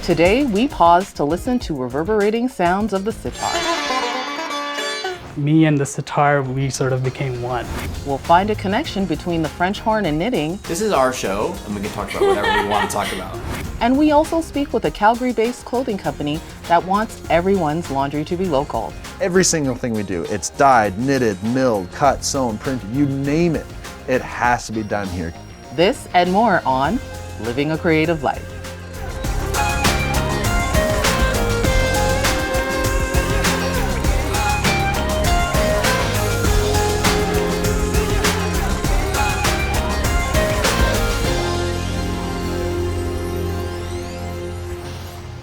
Today, we pause to listen to reverberating sounds of the sitar. Me and the sitar, we sort of became one. We'll find a connection between the French horn and knitting. This is our show, and we can talk about whatever we want to talk about. And we also speak with a Calgary-based clothing company that wants everyone's laundry to be local. Every single thing we do, it's dyed, knitted, milled, cut, sewn, printed, you name it. It has to be done here. This and more on Living a Creative Life.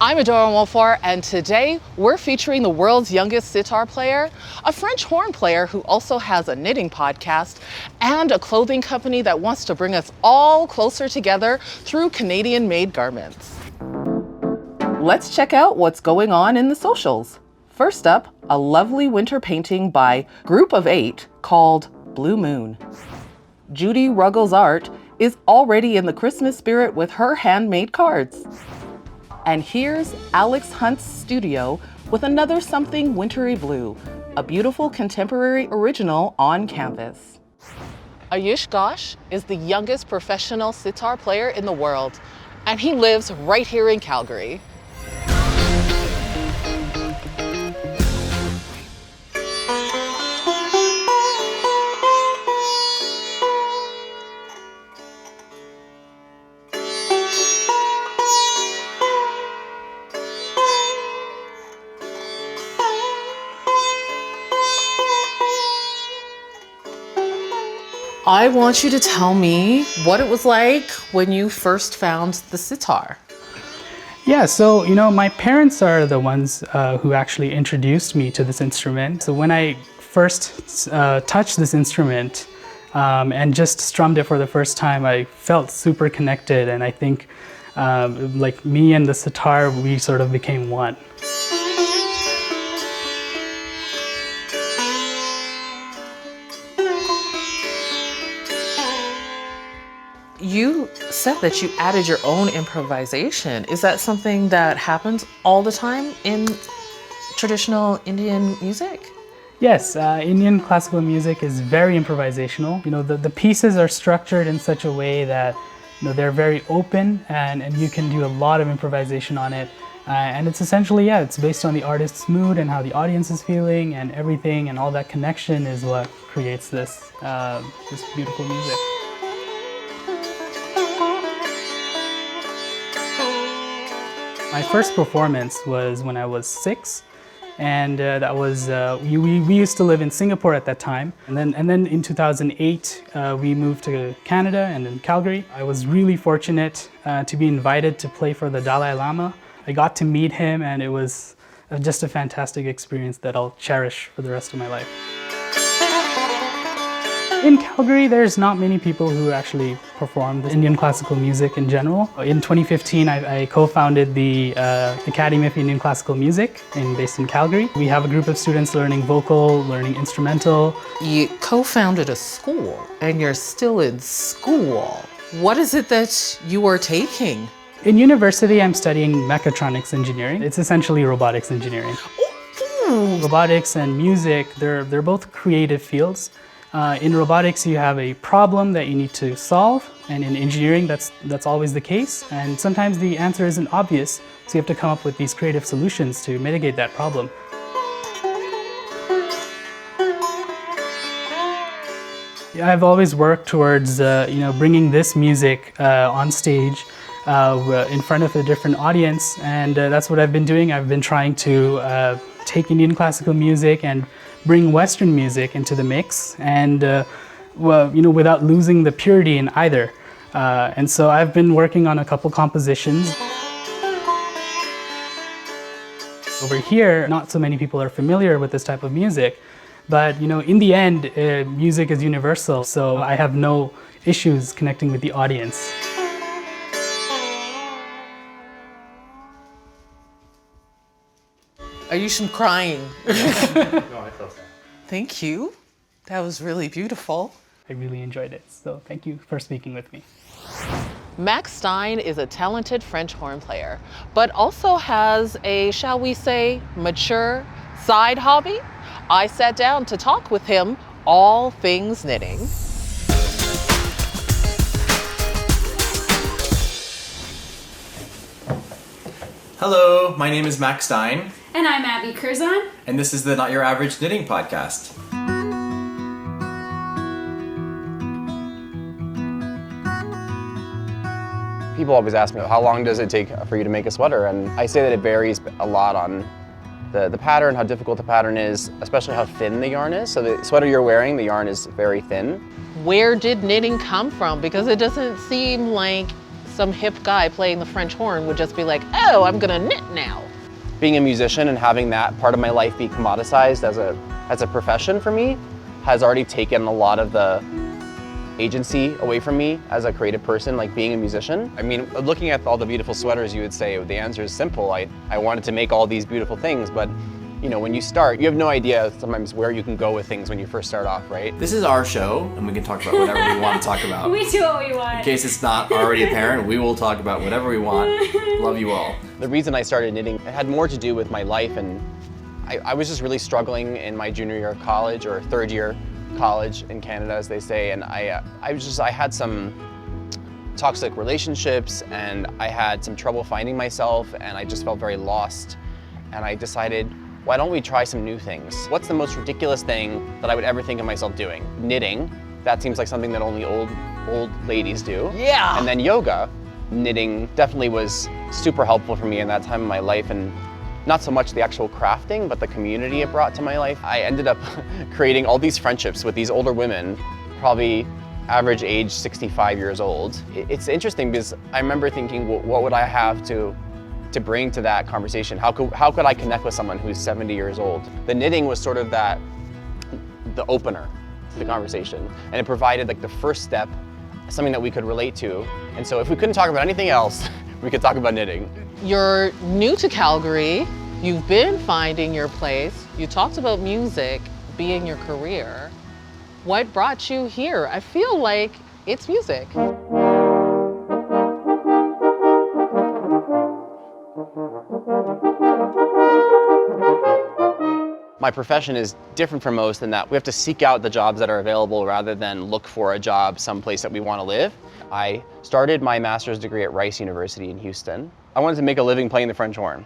I'm Adora Wolfor, and today we're featuring the world's youngest sitar player, a French horn player who also has a knitting podcast, and a clothing company that wants to bring us all closer together through Canadian-made garments. Let's check out what's going on in the socials. First up, a lovely winter painting by Group of 8 called Blue Moon. Judy Ruggles Art is already in the Christmas spirit with her handmade cards. And here's Alex Hunt's studio with another something wintry blue, a beautiful contemporary original on canvas. Ayush Ghosh is the youngest professional sitar player in the world, and he lives right here in Calgary. I want you to tell me what it was like when you first found the sitar. Yeah, so, my parents are the ones who actually introduced me to this instrument. So when I first touched this instrument and just strummed it for the first time, I felt super connected. And I think like me and the sitar, we sort of became one. You said that you added your own improvisation. Is that something that happens all the time in traditional Indian music? Yes, Indian classical music is very improvisational. The pieces are structured in such a way that they're very open and you can do a lot of improvisation on it. And it's essentially, it's based on the artist's mood and how the audience is feeling and everything, and all that connection is what creates this beautiful music. My first performance was when I was 6, and that was we used to live in Singapore at that time, and then in 2008 we moved to Canada and in Calgary. I was really fortunate to be invited to play for the Dalai Lama. I got to meet him, and it was just a fantastic experience that I'll cherish for the rest of my life. In Calgary, there's not many people who actually perform Indian classical music in general. In 2015, I co-founded the Academy of Indian Classical Music based in Calgary. We have a group of students learning vocal, learning instrumental. You co-founded a school, and you're still in school. What is it that you are taking? In university, I'm studying mechatronics engineering. It's essentially robotics engineering. Ooh. Robotics and music, they're both creative fields. In robotics, you have a problem that you need to solve, and in engineering, that's always the case. And sometimes the answer isn't obvious, so you have to come up with these creative solutions to mitigate that problem. I've always worked towards, bringing this music on stage in front of a different audience, and that's what I've been doing. I've been trying to take Indian classical music and bring Western music into the mix, and without losing the purity in either. And so I've been working on a couple compositions. Over here, not so many people are familiar with this type of music, but in the end, music is universal, so I have no issues connecting with the audience. Ayush, I'm crying. No, I felt that. Thank you. That was really beautiful. I really enjoyed it, so thank you for speaking with me. Max Stein is a talented French horn player, but also has a, shall we say, mature side hobby. I sat down to talk with him all things knitting. Hello, my name is Max Stein, And I'm Abby Curzon. and this is the Not Your Average Knitting Podcast. People always ask me, how long does it take for you to make a sweater? And I say that it varies a lot on the pattern, how difficult the pattern is, especially how thin the yarn is. So the sweater you're wearing, the yarn is very thin. Where did knitting come from? Because it doesn't seem like some hip guy playing the French horn would just be like, oh, I'm gonna knit now. Being a musician and having that part of my life be commoditized as a profession for me has already taken a lot of the agency away from me as a creative person, like being a musician. I mean, looking at all the beautiful sweaters, you would say the answer is simple. I wanted to make all these beautiful things, but you know, when you start, you have no idea sometimes where you can go with things when you first start off, right? This is our show, and we can talk about whatever we want to talk about. We do what we want. In case it's not already apparent, we will talk about whatever we want. Love you all. The reason I started knitting, it had more to do with my life, and I was just really struggling in my junior year of college, or third year college in Canada, as they say, and I had some toxic relationships, and I had some trouble finding myself, and I just felt very lost. And I decided, why don't we try some new things? What's the most ridiculous thing that I would ever think of myself doing? Knitting. That seems like something that only old ladies do. Yeah. And then yoga. Knitting definitely was super helpful for me in that time of my life, and not so much the actual crafting, but the community it brought to my life. I ended up creating all these friendships with these older women, probably average age 65 years old. It's interesting because I remember thinking, what would I have to bring to that conversation? How could I connect with someone who's 70 years old? The knitting was sort of the opener to the conversation, and it provided like the first step, something that we could relate to. And so if we couldn't talk about anything else, we could talk about knitting. You're new to Calgary. You've been finding your place. You talked about music being your career. What brought you here? I feel like it's music. My profession is different from most in that we have to seek out the jobs that are available rather than look for a job someplace that we want to live. I started my master's degree at Rice University in Houston. I wanted to make a living playing the French horn.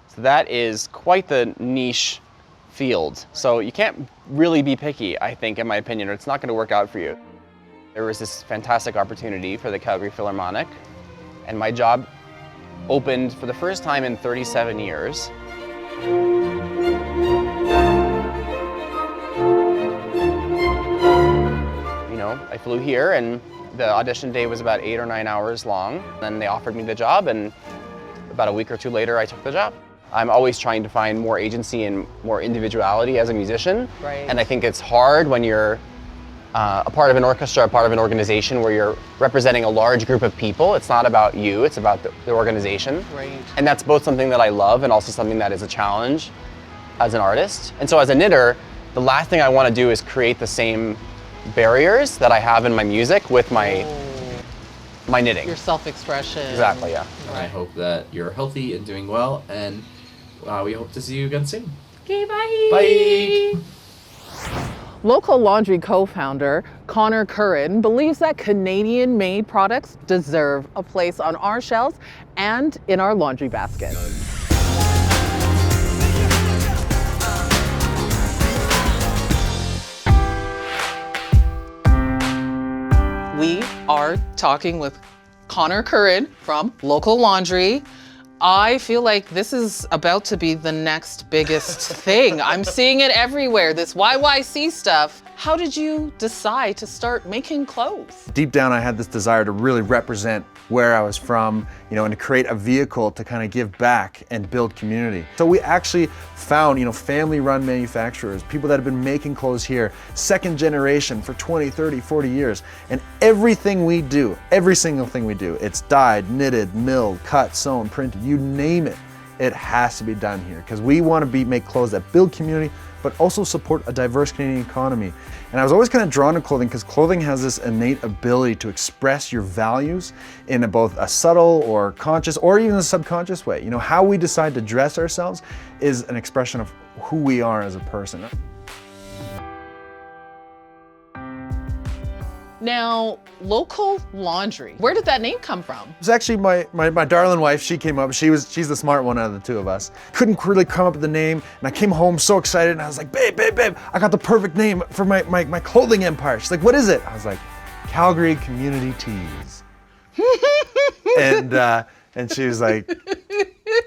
So that is quite the niche field. So you can't really be picky, I think, in my opinion, or it's not going to work out for you. There was this fantastic opportunity for the Calgary Philharmonic, and my job opened for the first time in 37 years. I flew here, and the audition day was about 8 or 9 hours long. Then they offered me the job, and about a week or two later, I took the job. I'm always trying to find more agency and more individuality as a musician. Right. And I think it's hard when you're a part of an orchestra, a part of an organization where you're representing a large group of people. It's not about you, it's about the organization. Right. And that's both something that I love and also something that is a challenge as an artist. And so as a knitter, the last thing I want to do is create the same barriers that I have in my music with my knitting. Your self-expression. Exactly, yeah. I hope that you're healthy and doing well, and we hope to see you again soon. Okay, bye. Bye! Local Laundry co-founder Connor Curran believes that Canadian-made products deserve a place on our shelves and in our laundry basket. We are talking with Connor Curran from Local Laundry. I feel like this is about to be the next biggest thing. I'm seeing it everywhere, this YYC stuff. How did you decide to start making clothes? Deep down, I had this desire to really represent where I was from, and to create a vehicle to kind of give back and build community. So we actually found, family-run manufacturers, people that have been making clothes here, second generation for 20, 30, 40 years. And everything we do, every single thing we do, it's dyed, knitted, milled, cut, sewn, printed, you name it. it has to be done here because we want to make clothes that build community, but also support a diverse Canadian economy. And I was always kind of drawn to clothing because clothing has this innate ability to express your values in both a subtle or conscious or even a subconscious way. You know, how we decide to dress ourselves is an expression of who we are as a person. Now, Local Laundry, where did that name come from? It was actually my darling wife. She came up. She's the smart one out of the two of us. Couldn't really come up with the name, and I came home so excited, and I was like, babe, I got the perfect name for my clothing empire. She's like, what is it? I was like, Calgary Community Tees. and she was like,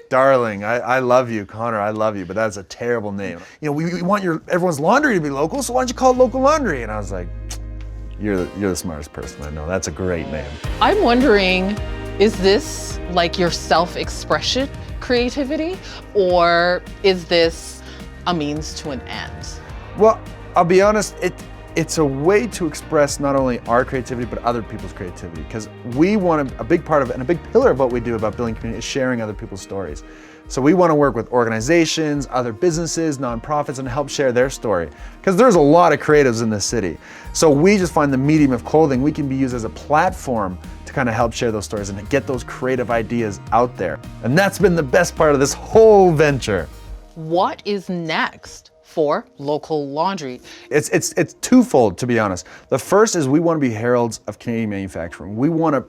darling, I love you, Connor, I love you, but that's a terrible name. You know, we want everyone's laundry to be local, so why don't you call it Local Laundry? And I was like, You're the smartest person I know. That's a great name. I'm wondering, is this like your self-expression creativity, or is this a means to an end? Well, I'll be honest, it's a way to express not only our creativity, but other people's creativity. Because we want a big part of it, and a big pillar of what we do about building community is sharing other people's stories. So we want to work with organizations, other businesses, nonprofits, and help share their story. Because there's a lot of creatives in this city. So we just find the medium of clothing, we can be used as a platform to kind of help share those stories and get those creative ideas out there. And that's been the best part of this whole venture. What is next for Local Laundry? It's twofold, to be honest. The first is we want to be heralds of Canadian manufacturing. We want to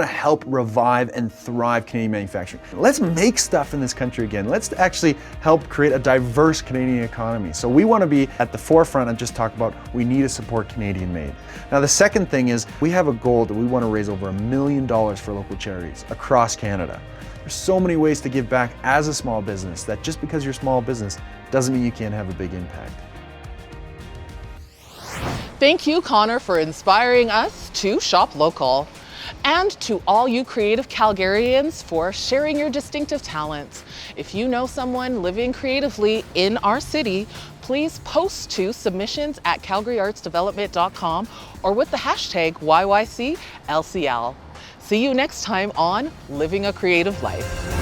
help revive and thrive Canadian manufacturing. Let's make stuff in this country again. Let's actually help create a diverse Canadian economy. So we want to be at the forefront and just talk about we need to support Canadian made. Now the second thing is we have a goal that we want to raise over $1 million for local charities across Canada. There's so many ways to give back as a small business that just because you're a small business doesn't mean you can't have a big impact. Thank you, Connor, for inspiring us to shop local. And to all you creative Calgarians for sharing your distinctive talents. If you know someone living creatively in our city, please post to submissions@calgaryartsdevelopment.com or with the hashtag YYCLCL. See you next time on Living a Creative Life.